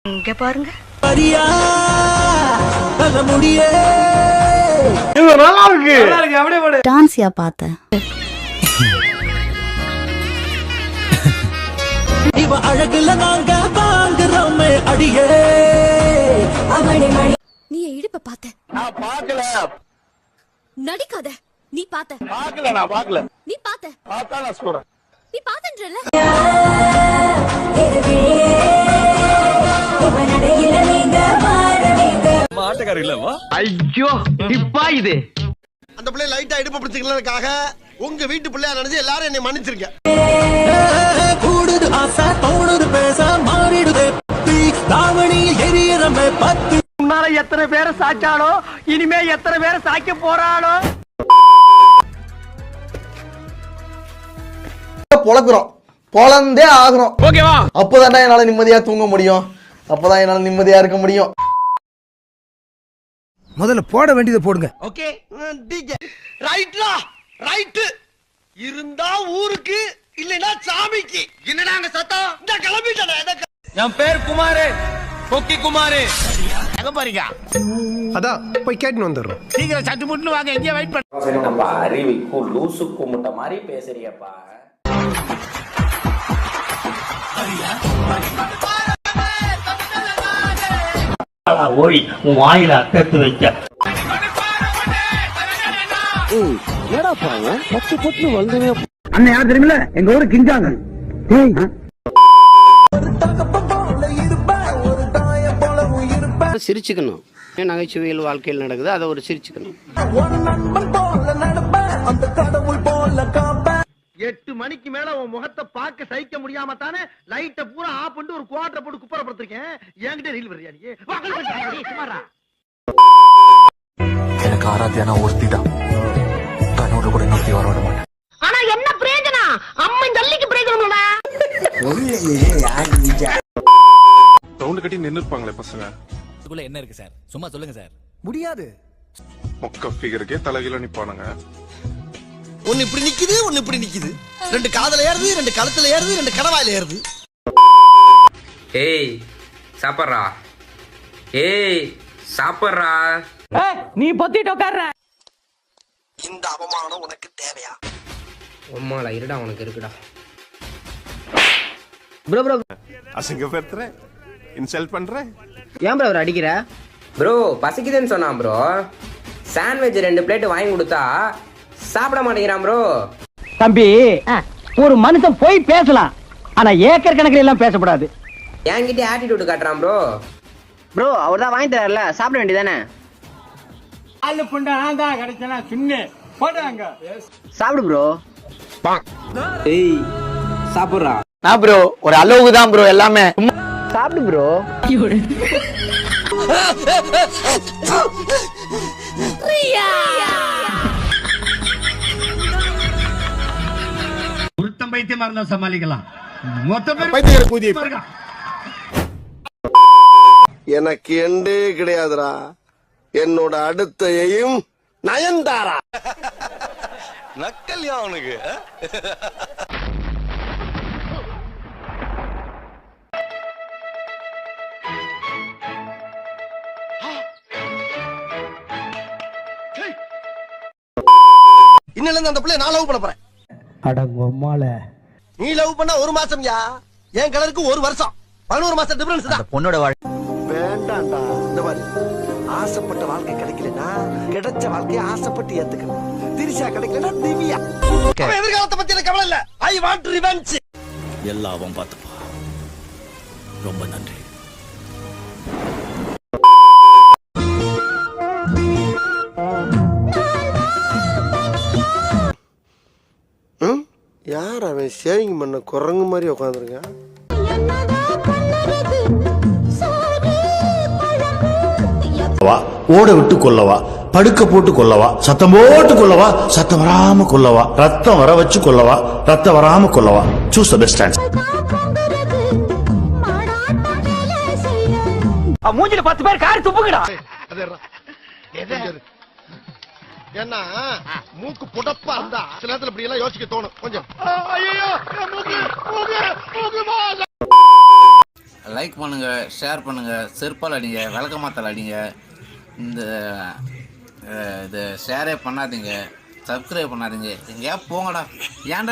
இங்க பாருங்க. டான்ஸ்யா பார்த்தேன். இவ அழகுல நாங்க வாங்குறோமே அடியே. நீ என் இடுப்ப பார்த்த? நான் பார்க்கல. நடிக்காத. நீ பார்த்த? பார்க்கல, நான் பார்க்கல. நீ பார்த்த? பார்த்தா நான் சொல்றேன். நீ பார்த்தன்றல? மாட்டக்கார இல்லவா? ஐயோ இப்பா இது அந்த பிள்ளை லைட்டா இடுப்பு பிடிச்சிக்கிறதுக்காக உங்க வீட்டு பிள்ளையா நினைச்சு எல்லாரும் என்னை மன்னிச்சிருங்க. கூடுது ஆசை தோணுது பேச மாறிடுதே தாவணியில் எரியறமே பத்து. முன்னால எத்தனை பேரை சாச்சானோ இனிமே எத்தனை பேரை சாய்க்க போறானோ. பொழக்குறோம், பொழந்தே ஆகுறோம். ஓகேவா? அப்பதான் என்னால நிம்மதியா தூங்க முடியும், அப்பதான் என்னால நிம்மதியா இருக்க முடியும். முதல்ல போட வேண்டியதை போடுங்க. ஓகே ரைட்லா ரைட் இருந்தா ஊருக்கு இல்லனா சாமிக்கு. என்னடா அங்க சத்தம்? இந்த கிளம்பிட்டடா. என் பேர் குமாரே, கொக்கி குமாரே. எங்க போறீங்க? அதான் போய் கேட்டு வந்துடுறோம். சீக்கிரம் சட்டு முட்டு வாங்க, எங்க வெயிட் பண்ண. நம்ம அறிவிக்கும் லூசு கும்பிட்ட மாதிரி பேசுறியப்பா. ஓய் உன் வாயில அக்கத்து வச்ச. அண்ணன் யார் தெரியுமில்ல? எங்க ஊரு கிஞ்சாங்க. சிரிச்சுக்கணும். நகைச்சுவையில் வாழ்க்கையில் நடக்குது, அதை ஒரு சிரிச்சுக்கணும். 8 மணிக்கு மேல உன் முகத்தை பார்க்க சகிக்க முடியாம தானே லைட்ட பூரா ஆஃப் பண்ணிட்டு ஒரு குவார்டர் போட்டு குப்பரப்படுத்திருக்கேன். என்கிட்ட ரீல் வர்றியா நீ? சுமாரா எனக்கு ஆராத்தியான ஒருத்திதான். தன்னோட கூட இன்னொருத்தி வர விட மாட்டேன். ஆனா என்ன பிரயோஜனம்? அம்மன் ஜல்லிக்கு பிரயோஜனம்டா. ரவுண்ட் கட்டி நின்னுப்பாங்களே பசங்க. இதுக்குள்ள என்ன இருக்கு சார்? சும்மா சொல்லுங்க சார். முடியாது. மொக்க ஃபிகருக்கே தலைகீழ நிப்பானுங்க. ஒன்னு இப்படி நிக்குது, ஒன்னு இப்படி நிக்குது. 2 காதுல ஏறுது, 2 கழுத்துல ஏறுது, 2 கடவாயில ஏறுது. ஏய் சாப்பிட்றா, ஏய் சாப்பிட்றா. நீ பொத்திட்டு உட்கார்ற. இந்த அவமானம் உனக்கு தேவையா? உம்மால இருடா, உனக்கு இருக்குடா. ப்ரோ ப்ரோ அசிங்கப்படுத்துற, இன்சல்ட் பண்ற. ஏன் ப்ரோ அவர் அடிக்கிற? ப்ரோ பசிக்குதுன்னு சொன்னான் ப்ரோ. சாண்ட்விச் 2 பிளேட் வாங்கி கொடுத்தா சாப்பிட மாட்டேங்கிறான் ப்ரோ. தம்பி, ஒரு மனுஷன் போய் பேசலாம், ஆனா ஏக்கர் கணக்கில் எல்லாம் பேசக்கூடாது. என்கிட்ட ஆட்டிடியூட் காட்டுறான் ப்ரோ. ப்ரோ அவர் தான் வாங்கி தரல, சாப்பிட வேண்டியதானே? ஆளு புண்டா நான் தான் கிடைச்சனா சின்ன போடுறாங்க. சாப்பிடு ப்ரோ. ஏய் சாப்பிடுறா. நான் ப்ரோ ஒரு அளவுக்கு தான் ப்ரோ எல்லாமே. சாப்பிடு ப்ரோ. ஒருத்தம் பைத்தியமா இருந்தா சமாளிக்கலாம், மொத்த பேர் பைத்தியக்கார கூதி. எனக்கு எண்டே கிடையாதுடா. என்னோட அடுத்த எய்ம் நயன்தாரா. நக்கல்யா அவனுக்கு. இன்னில அந்த பிள்ளை நான் லவ் பண்ண போறேன். அடங்கம்மால நீ லவ் பண்ணா 1 மாசம் யா, என் கலருக்கு 1 வருஷம், 11 மாசம் டிஃபரன்ஸ் தான். பொண்ணோட வேண்டாம்டா. இந்த மாதிரி ஆசைப்பட்ட வாழ்க்கை கிடைக்கலனா கிடைச்ச வாழ்க்கையை ஆசைப்பட்டு ஏத்துக்கணும். திரிசா கிடைக்கலனா திவ்யா. அவன் எதிர்காலத்தை பத்தி எனக்கு கவலை இல்ல. I want revenge. எல்லாவும் பார்த்துப்பா. ரொம்ப நன்றி. யார் அவன் சேவிங் பண்ண குரங்கு மாதிரி உட்காந்துருக்கான்? ஓட விட்டு கொல்லவா, படுக்க போட்டு கொல்லவா, சத்தம் போட்டு கொல்லவா, சத்தம் வராம கொல்லவா, ரத்தம் வர வச்சு கொல்லவா, ரத்தம் வராம கொல்லவா. Choose the best answer. மூஞ்சில 10 பேர் காரி துப்புங்கடா. ஏன்னா மூக்கு புடப்பா இருந்தா சில நேரத்துல இப்படி எல்லாம் யோசிக்க தோணும் கொஞ்சம். லைக் பண்ணுங்கள், ஷேர் பண்ணுங்கள், செருப்பால் அடிங்க, விளக்கமாத்தால் அடிங்க. இந்த இது ஷேரே பண்ணாதீங்க, சப்ஸ்கிரைப் பண்ணாதீங்க. எங்கேயா போங்கடா. ஏன்டா